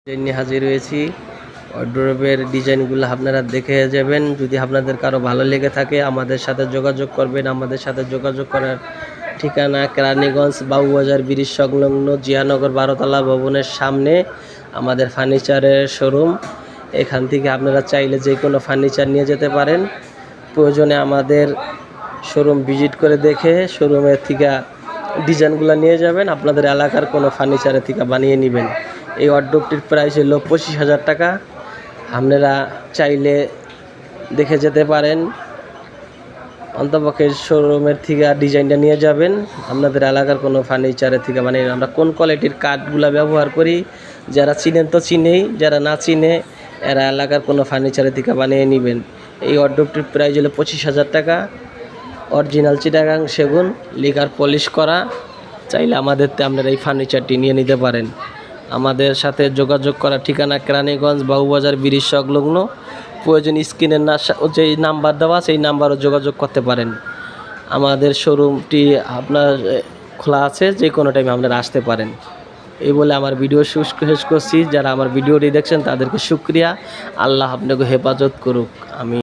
নিয়ে হাজির হয়েছি। ওয়ারড্রোবের ডিজাইনগুলো আপনারা দেখে যাবেন। যদি আপনাদের কারো ভালো লেগে থাকে আমাদের সাথে যোগাযোগ করবেন। আমাদের সাথে যোগাযোগ করার ঠিকানা কেরানীগঞ্জ বাবুবাজার ব্রিজ সংলগ্ন জিয়ানগর 12তলা ভবনের সামনে আমাদের ফার্নিচারের শোরুম। এখান থেকে আপনারা চাইলে যে কোনো ফার্নিচার নিয়ে যেতে পারেন। প্রয়োজনে আমাদের শোরুম ভিজিট করে দেখে শোরুমের থেকে ডিজাইনগুলো নিয়ে যাবেন। আপনাদের এলাকার কোনো ফার্নিচারের থেকে বানিয়ে নেবেন। এই ওয়ারড্রোবটির প্রাইস হলো 25,000 টাকা। আপনারা চাইলে দেখে যেতে পারেন। অন্তপক্ষে শোরুমের থেকে ডিজাইনটা নিয়ে যাবেন। আপনাদের এলাকার কোনো ফার্নিচারের থেকে বানিয়ে আমরা কোন কোয়ালিটির কাঠগুলো ব্যবহার করি, যারা চিনেন তো চিনেই, যারা না চিনে এরা এলাকার কোনো ফার্নিচারের থেকে বানিয়ে নেবেন। এই ওয়ারড্রোবটির প্রাইস হলো 25,000 টাকা। অরিজিনাল চিটাগাং সেগুন, লিকার পলিশ করা। চাইলে আমাদেরতে আপনারা এই ফার্নিচারটি নিয়ে নিতে পারেন। আমাদের সাথে যোগাযোগ করার ঠিকানা কেরানীগঞ্জ বাবুবাজার ব্রিজ সংলগ্ন। প্রয়োজন স্ক্রিনের যে নাম্বার দেওয়া সেই নাম্বারও যোগাযোগ করতে পারেন। আমাদের শোরুমটি আপনার খোলা আছে, যে কোনো টাইমে আপনারা আসতে পারেন। এই বলে আমার ভিডিও শেষ করছি। যারা আমার ভিডিওটি দেখছেন তাদেরকে শুকরিয়া। আল্লাহ আপনাকে হেফাজত করুক। আমি